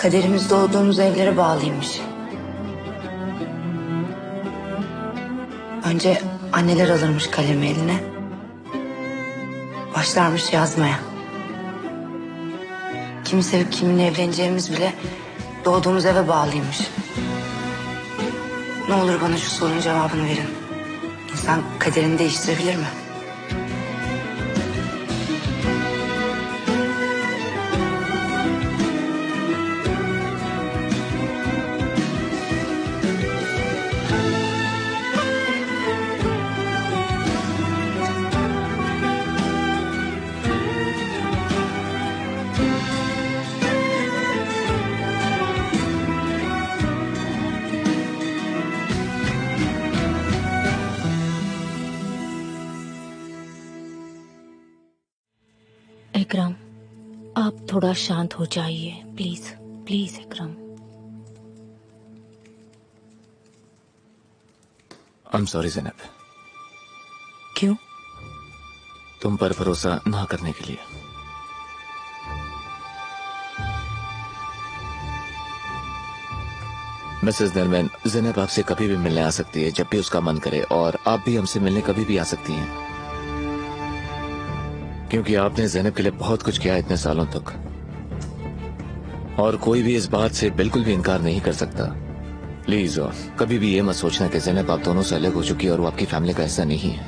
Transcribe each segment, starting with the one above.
Kaderimizde olduğumuz evlere bağlıymış. Önce anneler alırmış kalemi eline. Başlarmış yazmaya. Kimi sevip kiminle evleneceğimiz bile doğduğumuz eve bağlıymış. Ne olur bana şu sorunun cevabını verin. İnsan kaderini değiştirebilir mi? इकराम, आप थोड़ा शांत हो जाइए please. Please Ikram. I am sorry Zainab, क्यों? तुम पर भरोसा ना करने के लिए। मिसेस नरमैन, ज़ैनब आपसे कभी भी मिलने आ सकती है जब भी उसका मन करे, और आप भी हमसे मिलने कभी भी आ सकती हैं, क्योंकि आपने ज़ैनब के लिए बहुत कुछ किया इतने सालों तक, और कोई भी इस बात से बिल्कुल भी इनकार नहीं कर सकता। प्लीज, और कभी भी ये मत सोचना कि ज़ैनब आप दोनों से अलग हो चुकी है और वो आपकी फैमिली का हिस्सा नहीं है।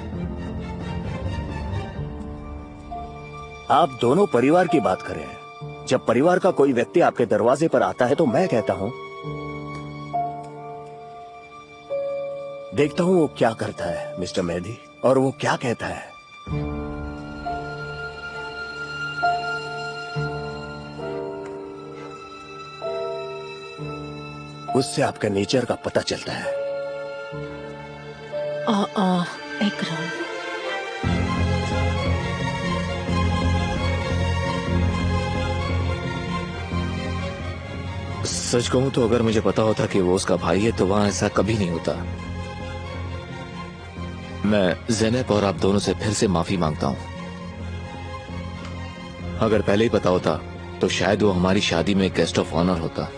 आप दोनों परिवार की बात कर रहे हैं। जब परिवार का कोई व्यक्ति आपके दरवाजे पर आता है तो मैं कहता हूं, देखता हूं वो क्या करता है मिस्टर मेहदी, और वो क्या कहता है। उससे आपके नेचर का पता चलता है। इकराम, सच कहूं तो अगर मुझे पता होता कि वो उसका भाई है तो वहां ऐसा कभी नहीं होता। मैं ज़ैनब और आप दोनों से फिर से माफी मांगता हूं। अगर पहले ही पता होता तो शायद वो हमारी शादी में गेस्ट ऑफ ऑनर होता।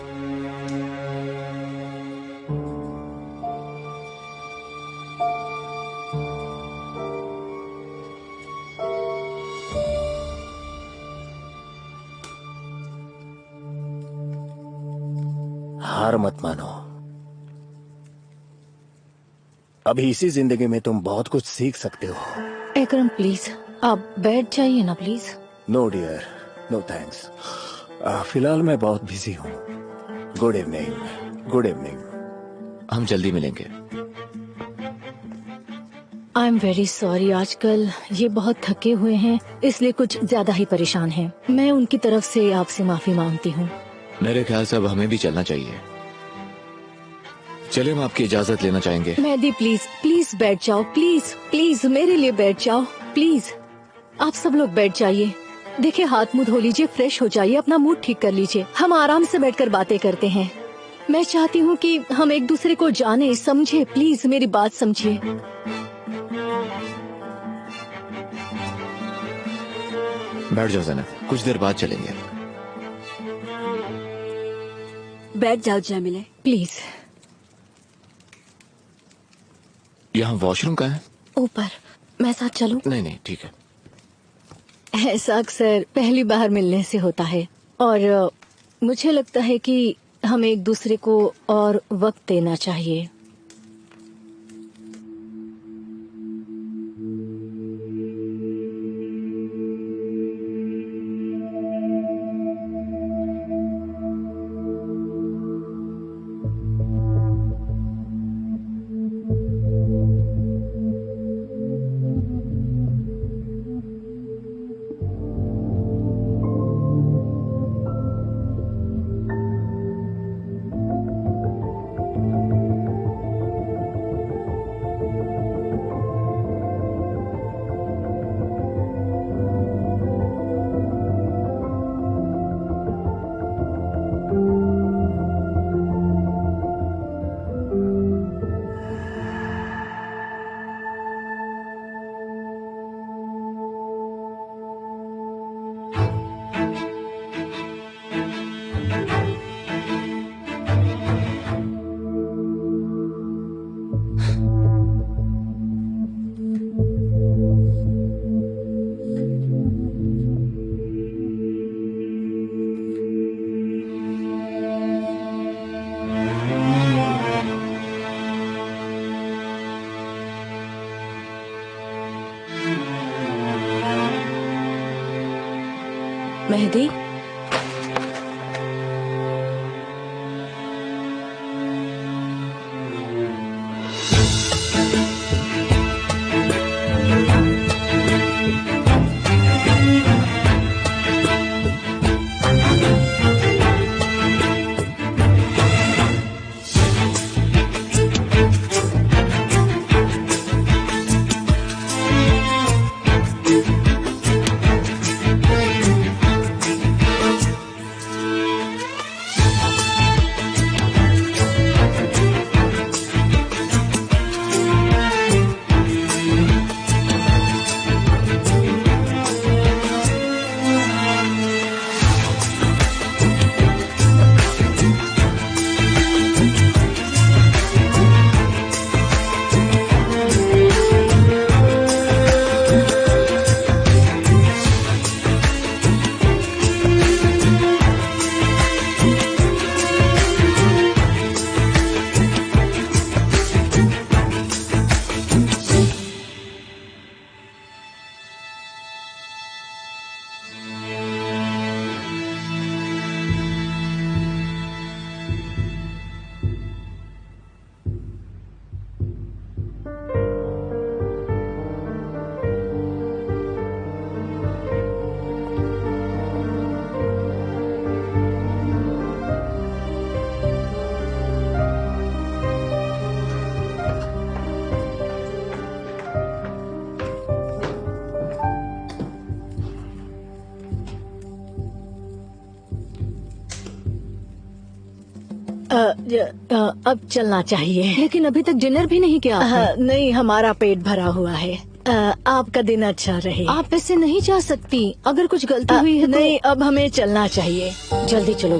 हार मत मानो। अभी इसी जिंदगी में तुम बहुत कुछ सीख सकते हो। इकराम प्लीज, आप बैठ जाइए ना please. No dear, no thanks. फिलहाल मैं बहुत बिजी हूँ। Good evening. Good evening. हम जल्दी मिलेंगे। आई एम वेरी सॉरी, आजकल ये बहुत थके हुए हैं, इसलिए कुछ ज्यादा ही परेशान हैं। मैं उनकी तरफ से आपसे माफी मांगती हूँ। मेरे ख्याल से अब हमें भी चलना चाहिए। चलिए, हम आपकी इजाजत लेना चाहेंगे। मेहदी प्लीज, प्लीज बैठ जाओ, प्लीज प्लीज मेरे लिए बैठ जाओ प्लीज। आप सब लोग बैठ जाइए। देखिए, हाथ मुंह धो लीजिए, फ्रेश हो जाइए, अपना मूड ठीक कर लीजिए। हम आराम से बैठकर बातें करते हैं। मैं चाहती हूँ कि हम एक दूसरे को जाने समझे। प्लीज मेरी बात समझिए। बैठ जाओ ज़ैनब, कुछ देर बाद चलेंगे। बैठ जाओ जमीले। प्लीज। यहाँ वॉशरूम कहाँ है? ऊपर। मैं साथ चलूं? नहीं नहीं, ठीक है। ऐसा अक्सर पहली बार मिलने से होता है, और मुझे लगता है कि हमें एक दूसरे को और वक्त देना चाहिए। मेहदी, अब चलना चाहिए। लेकिन अभी तक डिनर भी नहीं किया आपने। नहीं, हमारा पेट भरा हुआ है। आपका दिन अच्छा रहे। आप ऐसे नहीं जा सकती, अगर कुछ गलती हुई है नहीं, अब हमें चलना चाहिए। जल्दी चलो।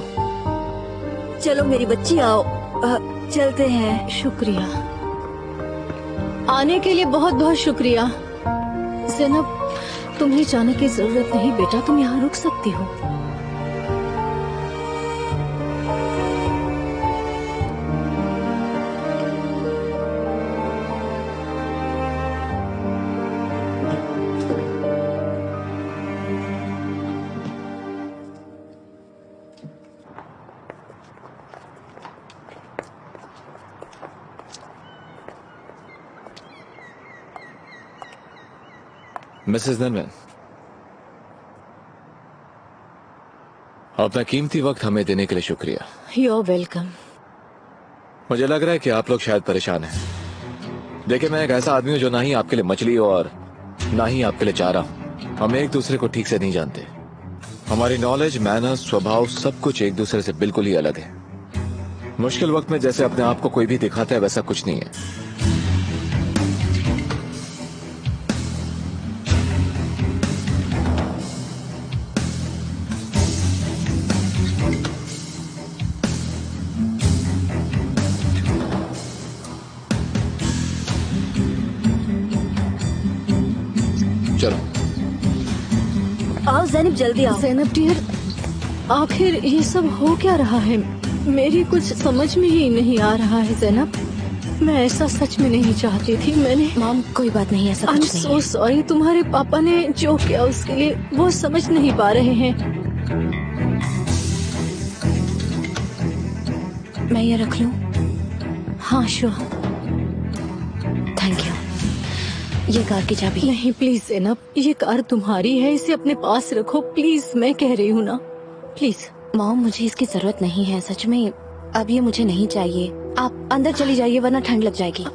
चलो मेरी बच्ची आओ, चलते हैं। शुक्रिया, आने के लिए बहुत बहुत शुक्रिया। ज़ैनब, तुम्हें जाने की जरूरत नहीं बेटा, तुम यहाँ रुक सकती हो। मिसेस ननवन, अपना कीमती वक्त हमें देने के लिए शुक्रिया। You are welcome. मुझे लग रहा है कि आप लोग शायद परेशान हैं। देखिए, मैं एक ऐसा आदमी हूं जो ना ही आपके लिए मछली और ना ही आपके लिए चारा हूं। हम एक दूसरे को ठीक से नहीं जानते। हमारी नॉलेज, मैनर्स, स्वभाव सब कुछ एक दूसरे से बिल्कुल ही अलग है। मुश्किल वक्त में जैसे अपने आप को कोई भी दिखाता है, वैसा कुछ नहीं है। चलो आओ ज़ैनब, जल्दी आओ। ज़ैनब डियर, आखिर ये सब हो क्या रहा है? मेरी कुछ समझ में ही नहीं आ रहा है ज़ैनब। मैं ऐसा सच में नहीं चाहती थी। मैंने मॉम, कोई बात नहीं, ऐसा आई एम कुछ नहीं सो है। सॉरी। तुम्हारे पापा ने जो किया उसके लिए वो समझ नहीं पा रहे हैं। मैं ये रख लूं? हाँ श्योर। Thank you. ये कार की चाबी। नहीं प्लीज ज़ैनब, ये कार तुम्हारी है, इसे अपने पास रखो प्लीज। मैं कह रही हूँ ना, प्लीज। मॉम, मुझे इसकी जरूरत नहीं है सच में। अब ये मुझे नहीं चाहिए। आप अंदर चली जाइए वरना ठंड लग जाएगी।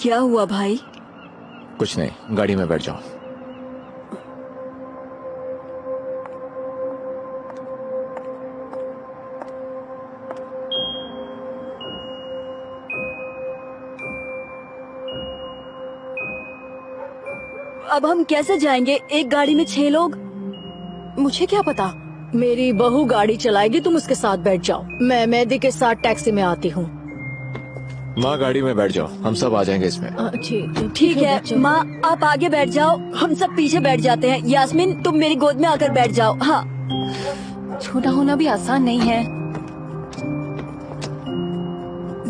क्या हुआ भाई? कुछ नहीं, गाड़ी में बैठ जाओ। अब हम कैसे जाएंगे? एक गाड़ी में 6 लोग। मुझे क्या पता, मेरी बहू गाड़ी चलाएगी, तुम उसके साथ बैठ जाओ। मैं मेहदी के साथ टैक्सी में आती हूँ। माँ गाड़ी में बैठ जाओ, हम सब आ जाएंगे इसमें। ठीक है माँ, आप आगे बैठ जाओ, हम सब पीछे बैठ जाते हैं। यास्मीन तुम मेरी गोद में आकर बैठ जाओ। हाँ, छोटा होना भी आसान नहीं है।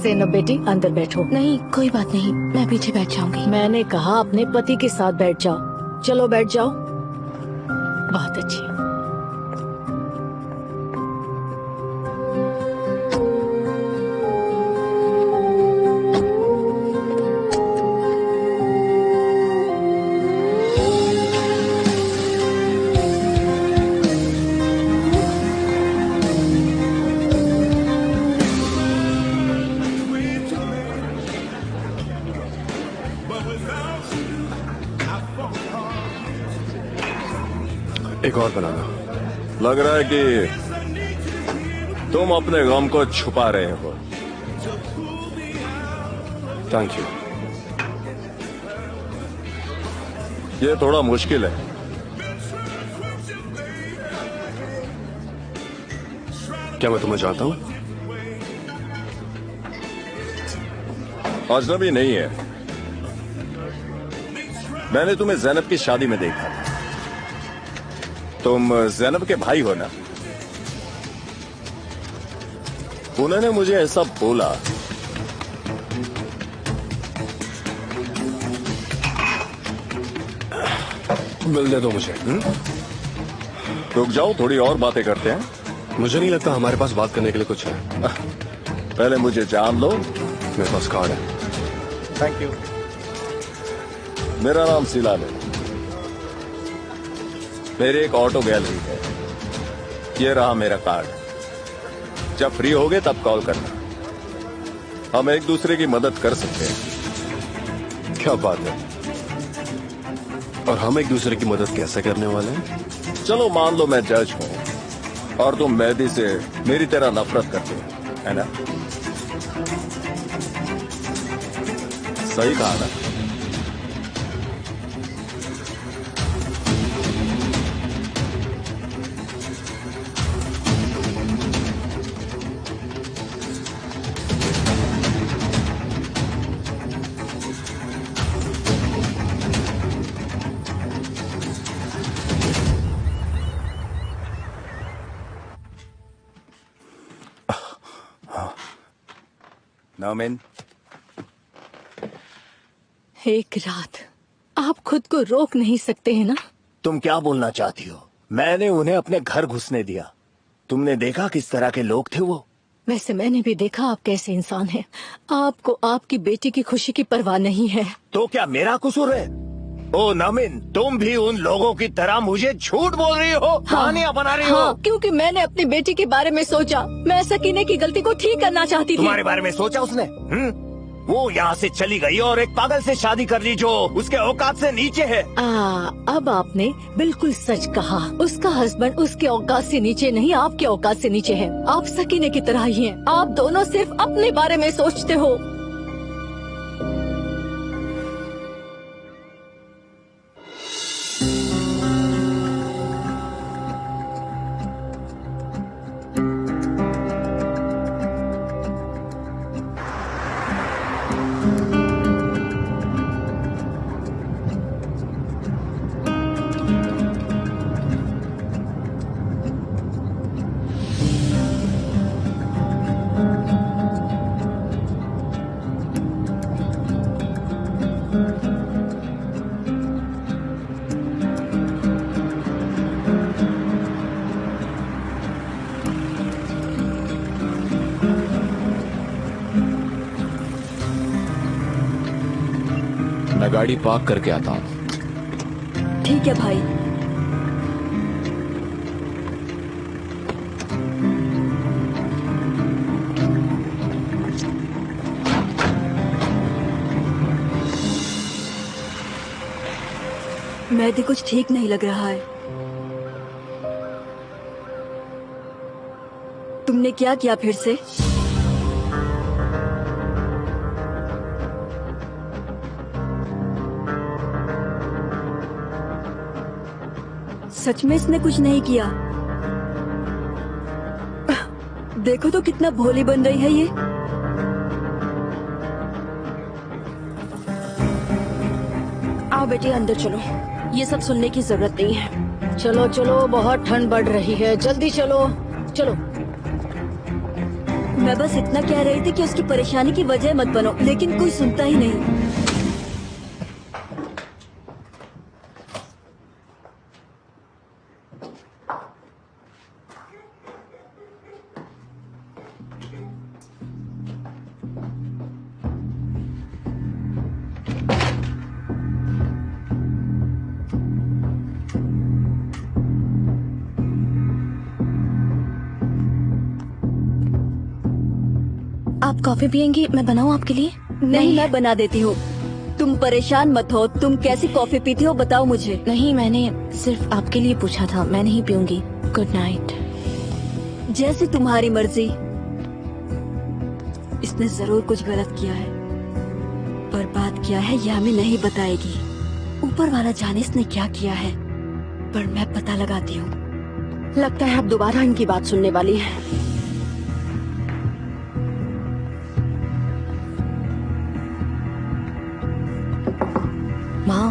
ज़ैनब बेटी अंदर बैठो। नहीं कोई बात नहीं, मैं पीछे बैठ जाऊंगी। मैंने कहा अपने पति के साथ बैठ जाओ। चलो बैठ जाओ। बहुत अच्छी। एक और बनाना। लग रहा है कि तुम अपने गम को छुपा रहे हो। Thank you. ये थोड़ा मुश्किल है। क्या मैं तुम्हें जानता हूँ? अजनबी नहीं है। मैंने तुम्हें ज़ैनब की शादी में देखा। तुम ज़ैनब के भाई हो ना? उन्होंने मुझे ऐसा बोला। मिलने दो मुझे। रुक जाओ, थोड़ी और बातें करते हैं। मुझे नहीं लगता हमारे पास बात करने के लिए कुछ है। पहले मुझे जान लो। मेरे पास कार्ड है। Thank you. मेरा नाम सिलाल है। मेरी एक ऑटो गैलरी है। ये रहा मेरा कार्ड। जब फ्री होगे तब कॉल करना। हम एक दूसरे की मदद कर सकते हैं। क्या बात है। और हम एक दूसरे की मदद कैसे करने वाले हैं? चलो मान लो मैं जज हूं और तुम मेहदी से मेरी तरह नफरत करते हो, है ना? सही कहा ना? नौमिन, एक रात आप खुद को रोक नहीं सकते हैं ना? तुम क्या बोलना चाहती हो? मैंने उन्हें अपने घर घुसने दिया। तुमने देखा किस तरह के लोग थे वो? वैसे मैंने भी देखा आप कैसे इंसान हैं। आपको आपकी बेटी की खुशी की परवाह नहीं है। तो क्या मेरा कसूर है? ओ नमिन, तुम भी उन लोगों की तरह मुझे झूठ बोल रही हो, कहानियां बना रही हो। क्योंकि मैंने अपनी बेटी के बारे में सोचा। मैं सकीने की गलती को ठीक करना चाहती थी। तुम्हारे बारे में सोचा उसने? वो यहाँ से चली गई और एक पागल से शादी कर ली जो उसके औकात से नीचे है। अब आपने बिल्कुल सच कहा। उसका हस्बैंड उसके औकात से नीचे नहीं, आपके औकात से नीचे है। आप सकीने की तरह ही हैं। आप दोनों सिर्फ अपने बारे में सोचते हो। मैं गाड़ी पार्क करके आता हूँ। ठीक है भाई। मेहदी कुछ ठीक नहीं लग रहा है। तुमने क्या किया फिर से? सच में इसने कुछ नहीं किया? देखो तो कितना भोली बन रही है ये। बेटी अंदर चलो, ये सब सुनने की जरूरत नहीं है। चलो चलो, बहुत ठंड बढ़ रही है, जल्दी चलो चलो। मैं बस इतना कह रही थी कि उसकी परेशानी की वजह मत बनो, लेकिन कोई सुनता ही नहीं। आप कॉफी पियेंगी? मैं बनाऊं आपके लिए? नहीं, मैं बना देती हूँ, तुम परेशान मत हो। तुम कैसी कॉफी पीती हो बताओ मुझे। नहीं, मैंने सिर्फ आपके लिए पूछा था, मैं नहीं पीऊंगी। Good night. जैसे तुम्हारी मर्जी। इसने जरूर कुछ गलत किया है, पर बात क्या है यह हमें नहीं बताएगी। ऊपर वाला जाने इसने क्या किया है, पर मैं पता लगाती हूँ। लगता है अब दोबारा इनकी बात सुनने वाली है। माँ,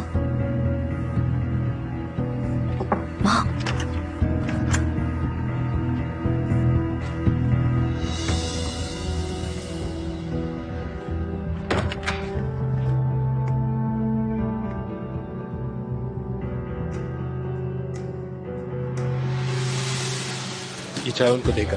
माँ, ये चाय उनको देकर।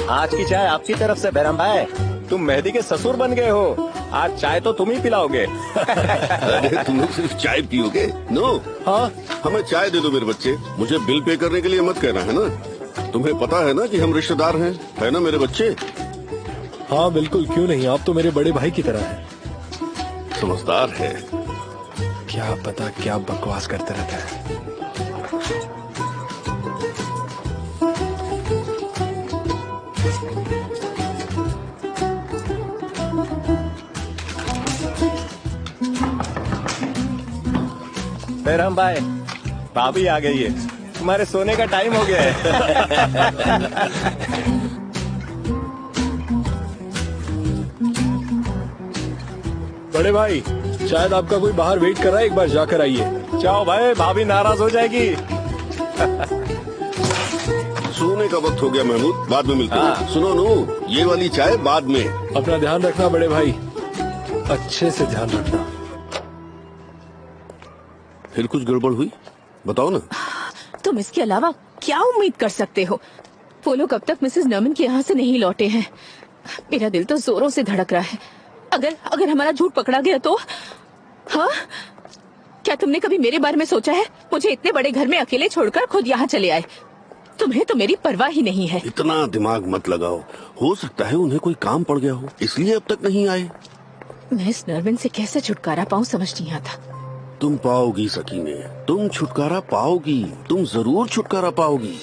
आज की चाय आपकी तरफ से बैरम भाई। तुम मेहदी के ससुर बन गए हो, आज चाय तो तुम ही पिलाओगे। अरे तुम लोग सिर्फ चाय पियोगे? नो, हाँ, हमें चाय दे दो मेरे बच्चे, मुझे बिल पे करने के लिए मत कहना, है ना? तुम्हें पता है ना कि हम रिश्तेदार हैं, है ना मेरे बच्चे? हाँ बिल्कुल, क्यों नहीं, आप तो मेरे बड़े भाई की तरह हैं। समझदार है। क्या पता क्या बकवास करते रहता है। बैरम भाई, भाभी आ गई है, तुम्हारे सोने का टाइम हो गया है। बड़े भाई, शायद आपका कोई बाहर वेट कर रहा है, एक बार जाकर आइए। जाओ भाई, भाभी नाराज हो जाएगी। सोने का वक्त हो गया महमूद, बाद में मिलते हैं। सुनो नू, ये वाली चाय बाद में। अपना ध्यान रखना बड़े भाई, अच्छे से ध्यान रखना। फिर कुछ गड़बड़ हुई? बताओ ना। तुम इसके अलावा क्या उम्मीद कर सकते हो? वो लोग अब तक मिसेस नमन के यहाँ से नहीं लौटे हैं। मेरा दिल तो जोरों से धड़क रहा है। अगर हमारा झूठ पकड़ा गया तो? हाँ, क्या तुमने कभी मेरे बारे में सोचा है? मुझे इतने बड़े घर में अकेले छोड़कर खुद यहाँ चले आए। तुम्हें तो मेरी परवाह ही नहीं है। इतना दिमाग मत लगाओ, हो सकता है उन्हें कोई काम पड़ गया हो, इसलिए अब तक नहीं आए। मैं इस नरविन से कैसे छुटकारा पाऊँ समझ नहीं आता। तुम पाओगी सकीने, तुम छुटकारा पाओगी, तुम जरूर छुटकारा पाओगी।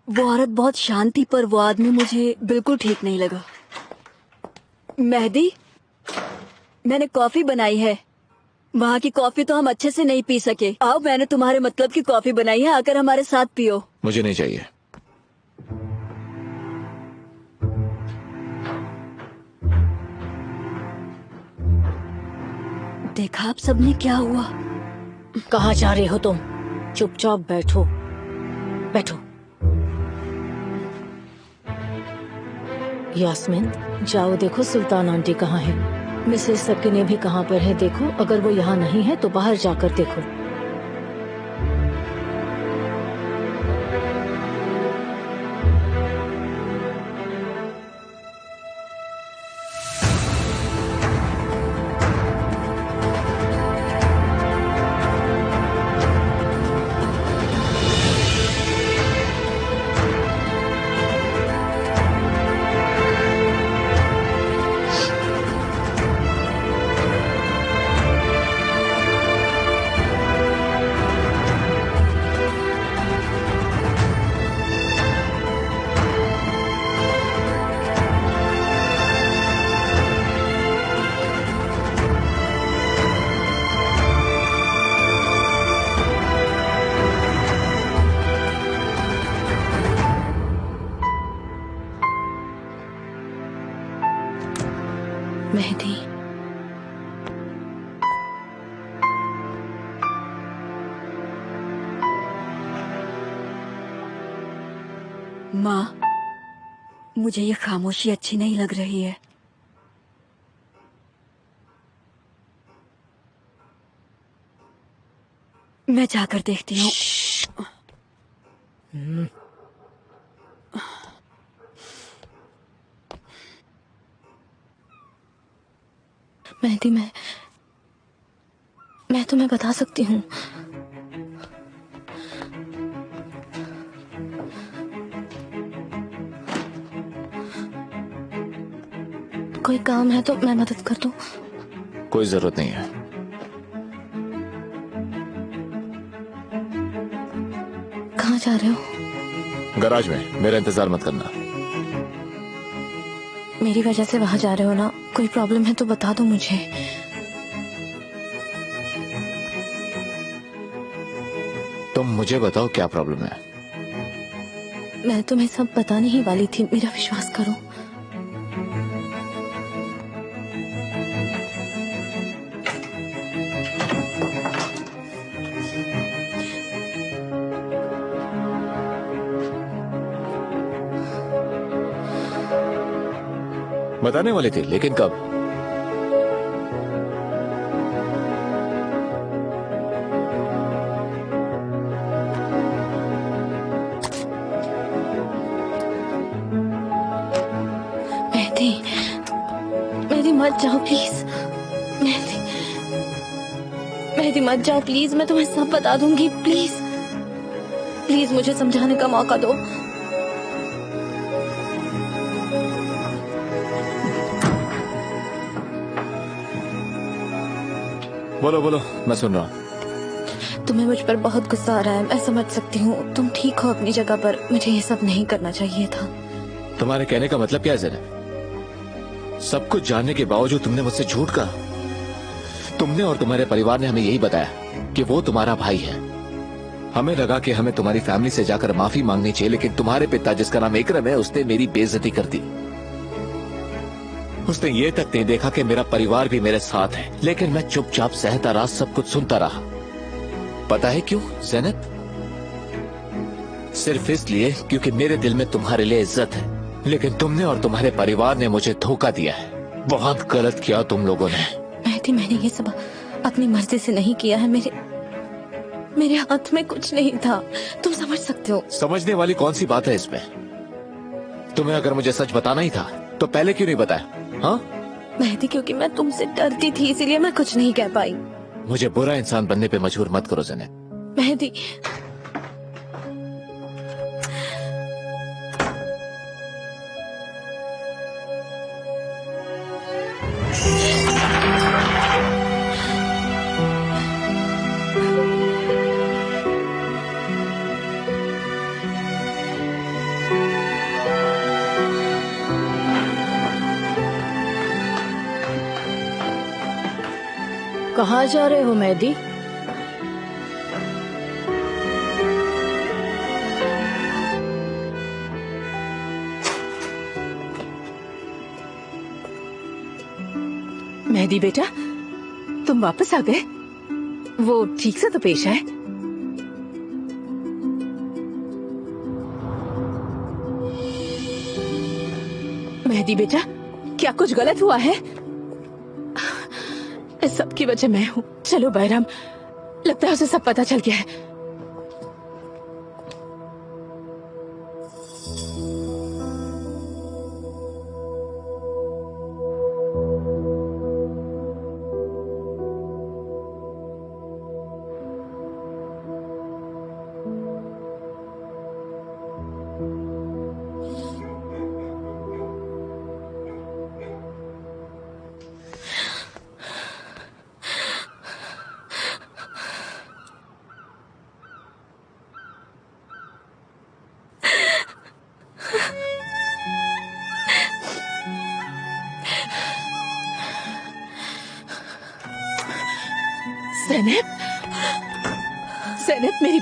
वो औरत बहुत शांत थी, पर वो आदमी मुझे बिल्कुल ठीक नहीं लगा। मेहदी, मैंने कॉफी बनाई है। वहाँ की कॉफी तो हम अच्छे से नहीं पी सके। आओ, मैंने तुम्हारे मतलब की कॉफी बनाई है, आकर हमारे साथ पियो। मुझे नहीं चाहिए। देखा आप सबने क्या हुआ? कहाँ जा रहे हो तुम? चुपचाप बैठो, बैठो। यास्मीन, जाओ देखो सुल्तान आंटी कहाँ है। मिसेस सकीने भी कहाँ पर है देखो। अगर वो यहाँ नहीं है तो बाहर जाकर देखो। माँ, मुझे ये खामोशी अच्छी नहीं लग रही है। मैं जाकर देखती हूँ। मेहदी, मैं तुम्हें बता सकती हूँ। कोई काम है तो मैं मदद कर दूँ? कोई जरूरत नहीं है। कहाँ जा रहे हो? गराज में, मेरा इंतजार मत करना। मेरी वजह से वहां जा रहे हो ना? कोई प्रॉब्लम है तो बता दो मुझे। तुम मुझे बताओ क्या प्रॉब्लम है। मैं तुम्हें सब बताने ही वाली थी, मेरा विश्वास करो। बताने वाली थी, लेकिन कब? मेहदी, मेहदी मत जाओ प्लीज। मेहदी, मेहदी मत जाओ प्लीज, मैं तुम्हें सब बता दूंगी। प्लीज प्लीज मुझे समझाने का मौका दो। बोलो बोलो, मैं सुन रहा हूँ। तुम्हें मुझ पर बहुत गुस्सा आ रहा है, मैं समझ सकती हूँ। तुम ठीक हो अपनी जगह पर, मुझे ये सब नहीं करना चाहिए था। तुम्हारे कहने का मतलब क्या है ज़ैनब? सब कुछ जानने के बावजूद तुमने मुझसे झूठ कहा। तुमने और तुम्हारे परिवार ने हमें यही बताया कि वो तुम्हारा भाई है। हमें लगा कि हमें तुम्हारी फैमिली से जाकर माफी मांगनी चाहिए, लेकिन तुम्हारे पिता, जिसका नाम इकरम है, उसने मेरी बेइज्जती कर दी। उसने ये तक नहीं देखा कि मेरा परिवार भी मेरे साथ है, लेकिन मैं चुपचाप सहता रहा, सब कुछ सुनता रहा। पता है क्यों ज़ैनब? सिर्फ इसलिए क्योंकि मेरे दिल में तुम्हारे लिए इज्जत है, लेकिन तुमने और तुम्हारे परिवार ने मुझे धोखा दिया है। बहुत गलत किया तुम लोगों ने। मेहदी, मैंने ये सब अपनी मर्जी से नहीं किया है। मेरे हाथ में कुछ नहीं था, तुम समझ सकते हो। समझने वाली कौन सी बात है इसमें? तुम्हें अगर मुझे सच बताना ही था तो पहले क्यों नहीं बताया? हाँ मेहदी, क्योंकि मैं तुमसे डरती थी, इसीलिए मैं कुछ नहीं कह पाई। मुझे बुरा इंसान बनने पे मजबूर मत करो ज़ैनब। मेहदी, कहाँ जा रहे हो मेहदी? मेहदी बेटा, तुम वापस आ गए? वो ठीक से तो पेश आए? मेहदी बेटा, क्या कुछ गलत हुआ है? इस सब की वजह मैं हूँ। चलो बैराम, लगता है उसे सब पता चल गया है। ज़ैनब, ज़ैनब मेरी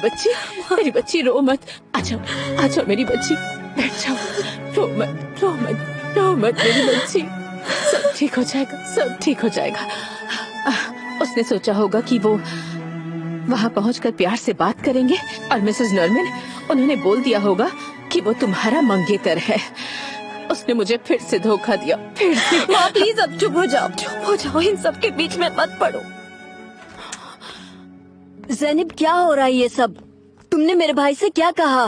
बच्ची रो मत। आ जाओ मेरी बच्ची, बैठ जाओ। रो मत मेरी बच्ची। सब ठीक हो जाएगा, सब ठीक हो जाएगा। उसने सोचा होगा कि वो वहाँ पहुँचकर प्यार से बात करेंगे और मिसेस नॉर्मन उन्होंने बोल दिया होगा कि वो तुम्हारा मंगेतर है। उसने मुझे फिर से धोखा दिया, फिर से। माँ प्लीज अब चुप हो जाओ। चुप हो जाओ, इन सब के बीच में मत पड़ो। ज़ैनब क्या हो रहा है ये सब? तुमने मेरे भाई से क्या कहा?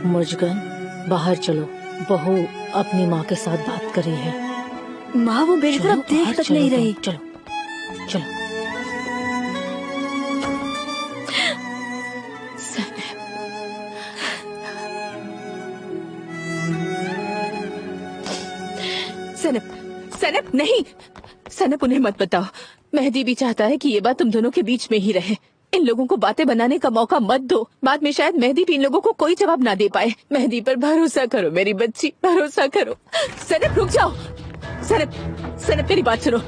मुर्जगन, बाहर चलो। बहू अपनी माँ के साथ बात कर रही है। माँ वो मेरी तरफ देख बाहर तक चलो नहीं तुम, रही। चलो चलो। सनब, सनब नहीं, सनब उन्हें मत बताओ। मेहदी भी चाहता है कि ये बात तुम दोनों के बीच में ही रहे। इन लोगों को बातें बनाने का मौका मत दो। बाद में शायद मेहदी भी इन लोगों को कोई जवाब ना दे पाए। मेहदी पर भरोसा करो मेरी बच्ची, भरोसा करो। सनब रुक जाओ। सनब, सनब मेरी बात सुनो।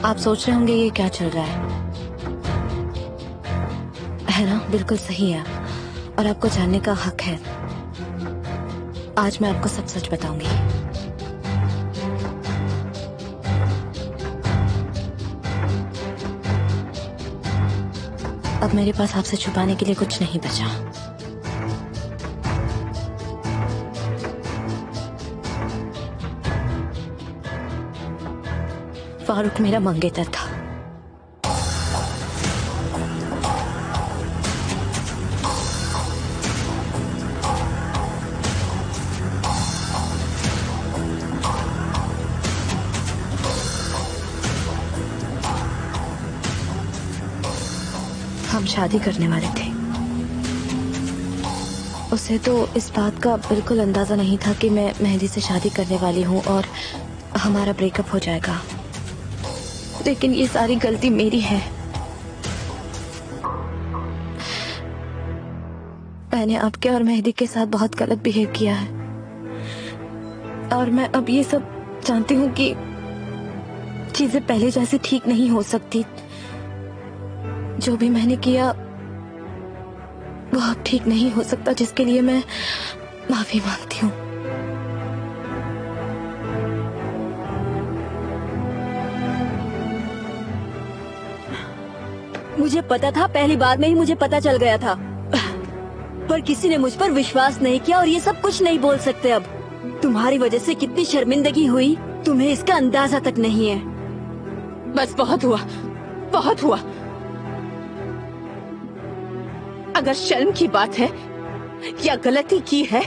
आप सोच रहे होंगे ये क्या चल रहा है ना? बिल्कुल सही है और आपको जानने का हक है। आज मैं आपको सब सच बताऊंगी। अब मेरे पास आपसे छुपाने के लिए कुछ नहीं बचा। फारूक मेरा मंगेतर था। हम शादी करने वाले थे। उसे तो इस बात का बिल्कुल अंदाजा नहीं था कि मैं मेहदी से शादी करने वाली हूँ और हमारा ब्रेकअप हो जाएगा। लेकिन ये सारी गलती मेरी है। मैंने आपके और मेहदी के साथ बहुत गलत बिहेव किया है और मैं अब ये सब जानती हूँ कि चीजें पहले जैसे ठीक नहीं हो सकती। जो भी मैंने किया वो अब ठीक नहीं हो सकता, जिसके लिए मैं माफी मांगती हूँ। मुझे पता था, पहली बार में ही मुझे पता चल गया था, पर किसी ने मुझ पर विश्वास नहीं किया और ये सब कुछ नहीं बोल सकते। अब तुम्हारी वजह से कितनी शर्मिंदगी हुई तुम्हें इसका अंदाजा तक नहीं है। बस बहुत हुआ, बहुत हुआ। अगर शर्म की बात है या गलती की है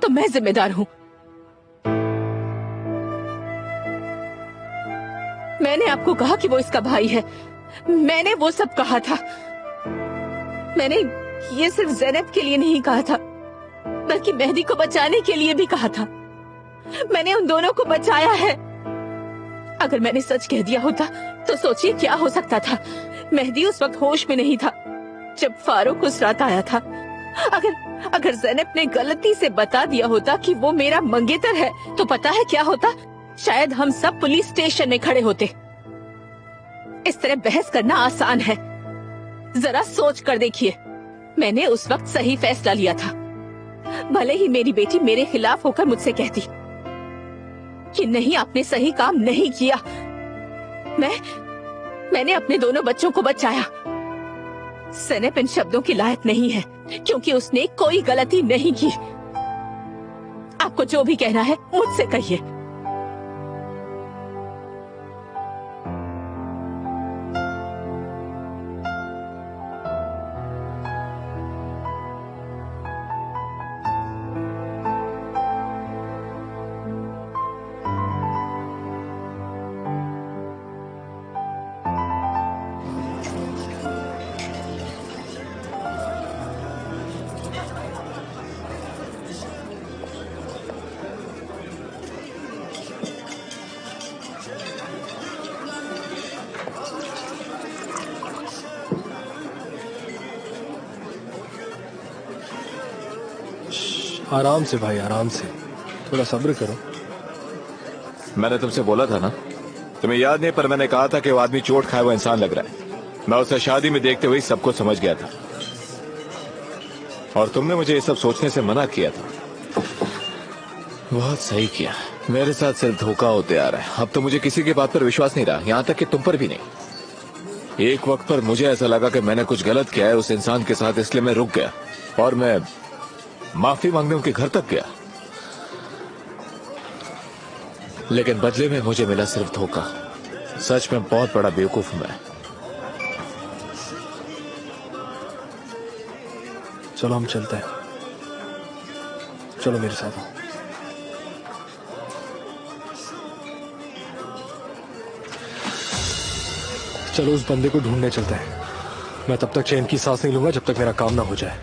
तो मैं जिम्मेदार हूँ। मैंने आपको कहा कि वो इसका भाई है। मैंने वो सब कहा था। मैंने ये सिर्फ ज़ैनब के लिए नहीं कहा था, बल्कि मेहदी को बचाने के लिए भी कहा था। मैंने उन दोनों को बचाया है। अगर मैंने सच कह दिया होता तो सोचिए क्या हो सकता था। मेहदी उस वक्त होश में नहीं था जब फारूक उस रात आया था। अगर ज़ैनब ने गलती से बता दिया होता कि वो मेरा मंगेतर है तो पता है क्या होता? शायद हम सब पुलिस स्टेशन में खड़े होते। इस तरह बहस करना आसान है। जरा सोच कर देखिए, मैंने उस वक्त सही फैसला लिया था। भले ही मेरी बेटी मेरे खिलाफ होकर मुझसे कहती कि नहीं आपने सही काम नहीं किया, मैंने अपने दोनों बच्चों को बचाया। ज़ैनब इन शब्दों के लायक नहीं है क्योंकि उसने कोई गलती नहीं की। आपको जो भी कहना है मुझसे कहिए। आराम से भाई, आराम से, थोड़ा सब्र करो। मैंने तुमसे बोला था ना तुम्हें याद नहीं, पर मैंने कहा था कि वो आदमी चोट खाए हुआ इंसान लग रहा है। मैं उसे शादी में देखते हुए सब कुछ समझ गया था, और तुमने मुझे ये सब सोचने से मना किया था। बहुत सही किया। मेरे साथ सिर्फ धोखा होते आ रहा है। अब तो मुझे किसी की बात पर विश्वास नहीं रहा, यहाँ तक कि तुम पर भी नहीं। एक वक्त पर मुझे ऐसा लगा कि मैंने कुछ गलत किया है उस इंसान के साथ, इसलिए मैं रुक गया और मैं माफी मांगने उनके घर तक गया। लेकिन बदले में मुझे मिला सिर्फ धोखा। सच में बहुत बड़ा बेवकूफ हूं मैं। चलो हम चलते हैं, चलो मेरे साथ आओ। चलो उस बंदे को ढूंढने चलते हैं। मैं तब तक चैन की सांस नहीं लूंगा जब तक मेरा काम ना हो जाए।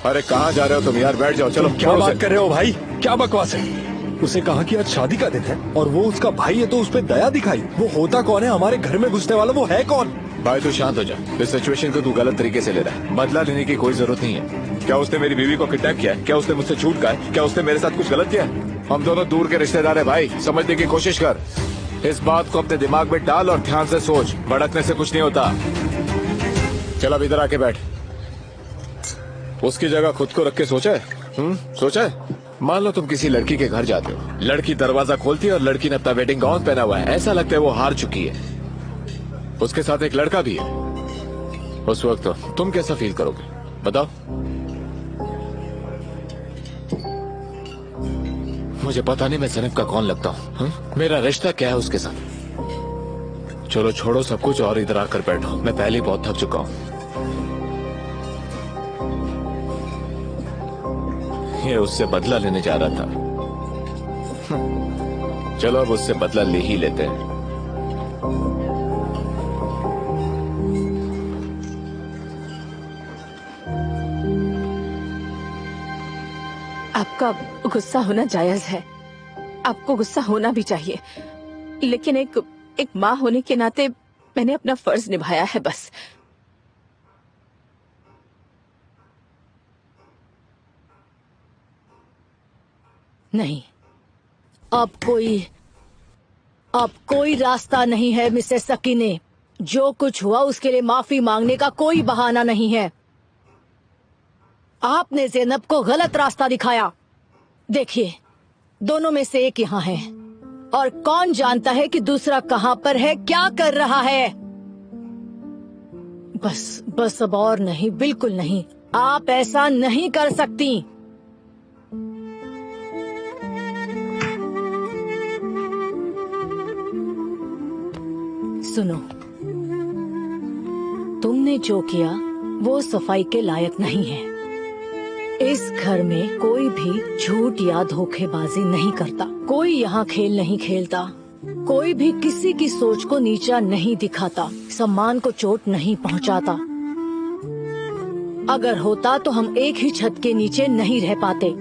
अरे कहाँ जा रहे हो तुम यार? बैठ जाओ। चलो। क्या बात कर रहे हो भाई? क्या बकवास है? उसे कहा कि आज शादी का दिन है और वो उसका भाई है तो उस पर दया दिखाई। वो होता कौन है? हमारे घर में घुसने वाला वो है कौन? भाई तू शांत हो जा। इस सिचुएशन को तू गलत तरीके से ले रहा है। बदला लेने की कोई जरूरत नहीं है। क्या उसने मेरी बीवी को किडनैप किया है? क्या उसने मुझसे झूठ कहा है? क्या उसने मेरे साथ कुछ गलत किया है? हम दोनों दूर के रिश्तेदार हैं भाई, समझने की कोशिश कर। इस बात को अपने दिमाग में डाल और ध्यान से सोच। भड़कने से कुछ नहीं होता। चल अब इधर आके बैठ। उसकी जगह खुद को रख के सोचा है? सोचा है? मान लो तुम किसी लड़की के घर जाते हो, लड़की दरवाजा खोलती है और लड़की ने अपना वेडिंग गाउन पहना हुआ है। ऐसा लगता है वो हार चुकी है। उसके साथ एक लड़का भी है। उस वक्त तो तुम कैसा फील करोगे बताओ? मुझे पता नहीं मैं ज़ैनब का कौन लगता हूँ। मेरा रिश्ता क्या है उसके साथ? चलो छोड़ो सब कुछ और इधर आकर बैठो। मैं पहले ही बहुत थक चुका हूँ। ये उससे बदला लेने जा रहा था। चलो अब उससे बदला ले ही लेते हैं। आपका गुस्सा होना जायज है। आपको गुस्सा होना भी चाहिए, लेकिन एक माँ होने के नाते मैंने अपना फर्ज निभाया है बस। नहीं, अब कोई रास्ता नहीं है मिसेस सकीने। जो कुछ हुआ उसके लिए माफी मांगने का कोई बहाना नहीं है। आपने ज़ैनब को गलत रास्ता दिखाया। देखिए, दोनों में से एक यहाँ है और कौन जानता है कि दूसरा कहाँ पर है, क्या कर रहा है। बस अब और नहीं, बिल्कुल नहीं। आप ऐसा नहीं कर सकती। सुनो, तुमने जो किया वो सफाई के लायक नहीं है। इस घर में कोई भी झूठ या धोखेबाजी नहीं करता। कोई यहाँ खेल नहीं खेलता। कोई भी किसी की सोच को नीचा नहीं दिखाता, सम्मान को चोट नहीं पहुँचाता। अगर होता तो हम एक ही छत के नीचे नहीं रह पाते,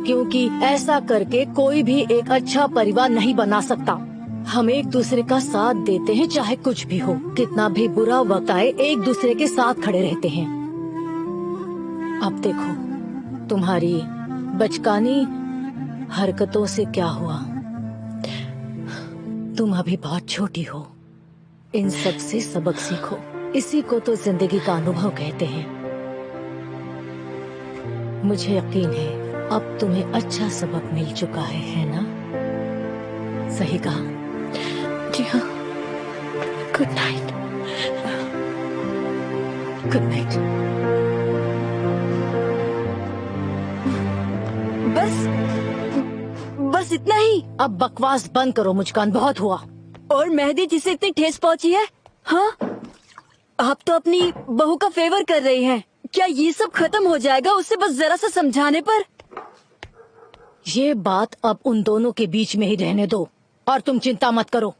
क्योंकि ऐसा करके कोई भी एक अच्छा परिवार नहीं बना सकता। हम एक दूसरे का साथ देते हैं, चाहे कुछ भी हो। कितना भी बुरा वक्त आए, एक दूसरे के साथ खड़े रहते हैं। अब देखो, तुम्हारी बचकानी हरकतों से क्या हुआ। तुम अभी बहुत छोटी हो। इन सब से सबक सीखो। इसी को तो जिंदगी का अनुभव कहते हैं। मुझे यकीन है अब तुम्हें अच्छा सबक मिल चुका है ना? सही कहा। जी हाँ। Good night. Good night. बस इतना ही। अब बकवास बंद करो मुस्कान, बहुत हुआ। और मेहदी जिसे इतनी ठेस पहुंची है, हाँ? आप तो अपनी बहू का फेवर कर रही हैं। क्या ये सब खत्म हो जाएगा उसे बस जरा सा समझाने पर? ये बात अब उन दोनों के बीच में ही रहने दो और तुम चिंता मत करो,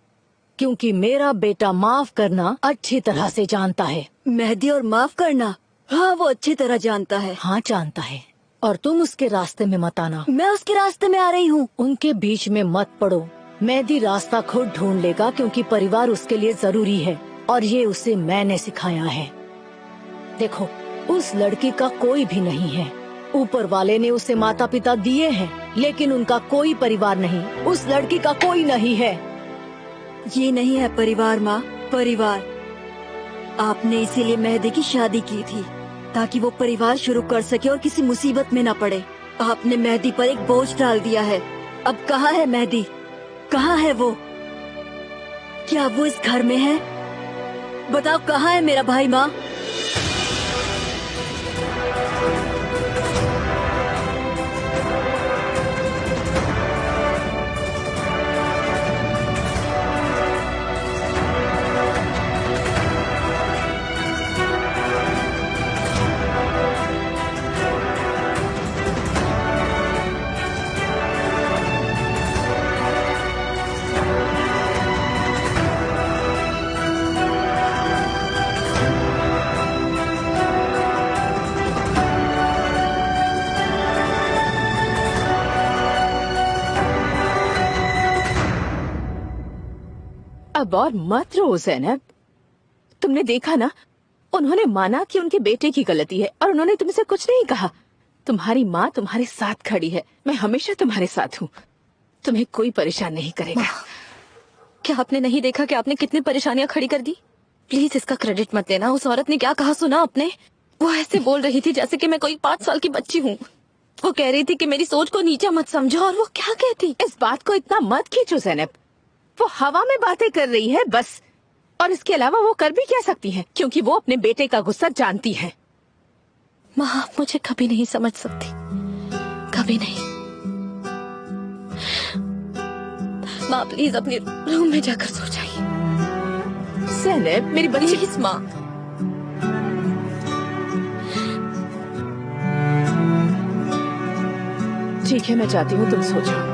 क्योंकि मेरा बेटा माफ करना अच्छी तरह से जानता है। मेहदी और माफ करना, हाँ वो अच्छी तरह जानता है। हाँ जानता है, और तुम उसके रास्ते में मत आना। मैं उसके रास्ते में आ रही हूँ। उनके बीच में मत पड़ो। मेहदी रास्ता खुद ढूंढ लेगा, क्योंकि परिवार उसके लिए जरूरी है और ये उसे मैंने सिखाया है। देखो, उस लड़की का कोई भी नहीं है। ऊपर वाले ने उसे माता पिता दिए हैं, लेकिन उनका कोई परिवार नहीं, उस लड़की का कोई नहीं है। ये नहीं है परिवार माँ, परिवार। आपने इसीलिए मेहदी की शादी की थी ताकि वो परिवार शुरू कर सके और किसी मुसीबत में न पड़े। आपने मेहदी पर एक बोझ डाल दिया है। अब कहाँ है मेहदी? कहाँ है वो? क्या वो इस घर में है? बताओ कहाँ है मेरा भाई माँ? अब और मत रो ज़ैनब। तुमने देखा ना, उन्होंने माना कि उनके बेटे की गलती है और उन्होंने तुमसे कुछ नहीं कहा। तुम्हारी माँ तुम्हारे साथ खड़ी है, मैं हमेशा तुम्हारे साथ हूँ, तुम्हें कोई परेशान नहीं करेगा। क्या आपने नहीं देखा कि आपने कितनी परेशानियां खड़ी कर दी? प्लीज इसका क्रेडिट मत लेना। उस औरत ने क्या कहा सुना आपने? वो ऐसे बोल रही थी जैसे कि मैं कोई 5 साल की बच्ची हूँ। वो कह रही थी कि मेरी सोच को नीचा मत समझो, और वो क्या कहती? इस बात को इतना मत खींचो ज़ैनब, वो हवा में बातें कर रही है बस। और इसके अलावा वो कर भी क्या सकती है, क्योंकि वो अपने बेटे का गुस्सा जानती है। माँ, आप मुझे कभी नहीं समझ सकती, कभी नहीं। माँ प्लीज अपने रूम में जाकर सो जाइए। ज़ैनब मेरी बच्ची। प्लीज माँ। ठीक है, मैं जाती हूँ, तुम सो जाओ।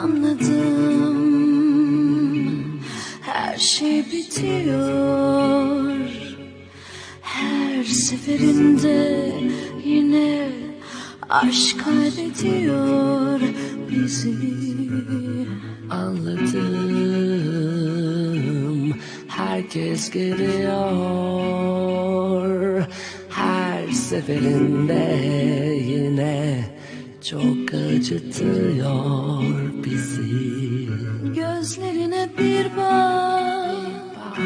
Anladım, her şey bitiyor. Her seferinde yine aşk kaybediyor bizi. Anladım, herkes geliyor. Her seferinde yine çok acıtıyor bizi. Gözlerine bir bak,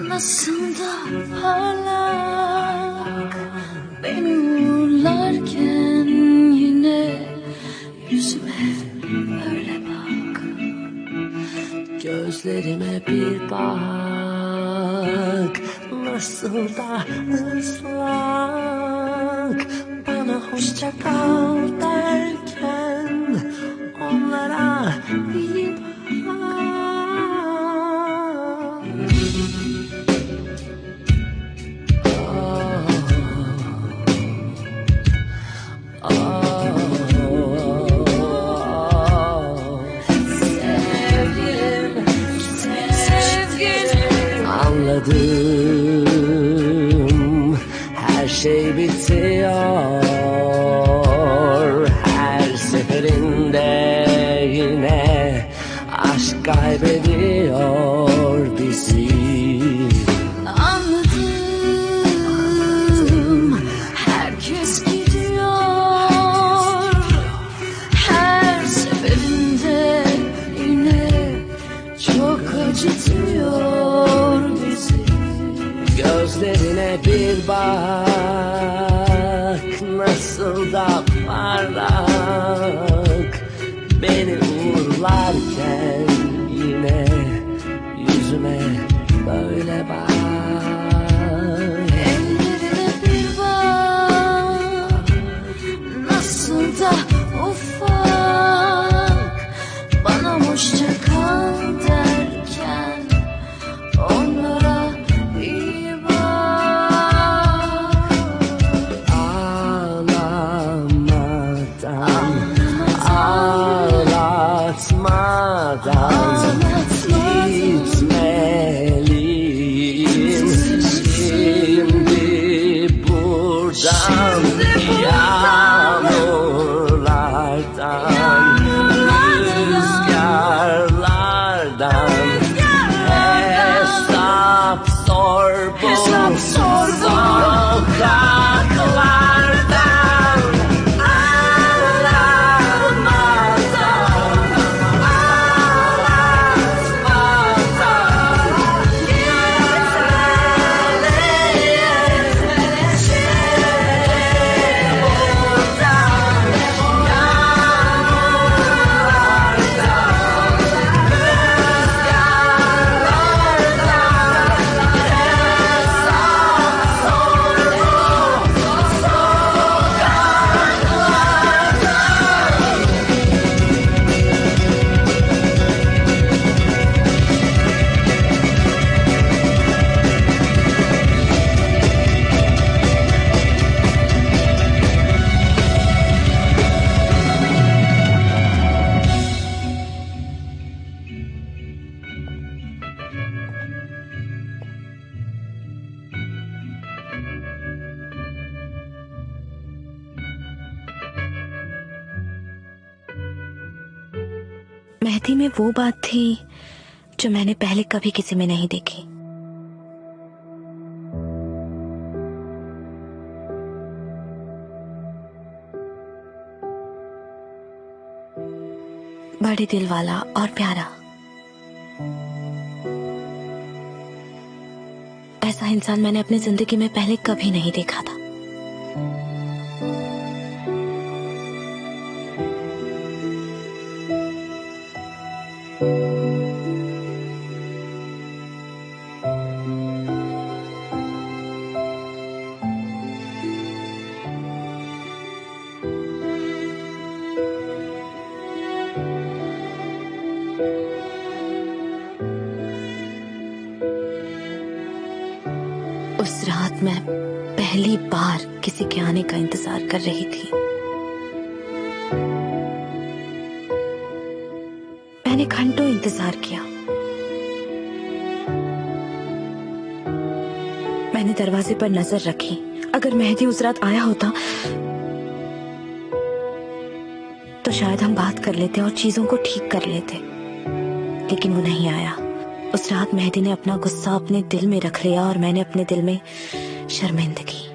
nasıl da parlak. Beni uğurlarken yine yüzüme öyle bak. Gözlerime bir bak, nasıl da ıslak. Bana hoşça kal derken onlara bir bak. Sevgilim, anladım, her şey bitiyor. Her seferinde yine aşk kaybediyor bizi. Anladım, herkes gidiyor. Her seferinde yine çok acıtıyor bizi. Gözlerine bir bak, nasıl da parlak. Beni uğurlarken yine yüzüme böyle bak. Mehdi में वो बात थी जो मैंने पहले कभी किसी में नहीं देखी। बड़े दिल वाला और प्यारा, ऐसा इंसान मैंने अपनी जिंदगी में पहले कभी नहीं देखा था। उस रात मैं पहली बार किसी के आने का इंतजार कर रही थी। मैंने घंटों इंतजार किया। मैंने दरवाजे पर नजर रखी। अगर मेहदी उस रात आया होता तो शायद हम बात कर लेते और चीजों को ठीक कर लेते, लेकिन वो नहीं आया। उस रात मेहदी ने अपना गुस्सा अपने दिल में रख लिया और मैंने अपने दिल में शर्मिंदगी।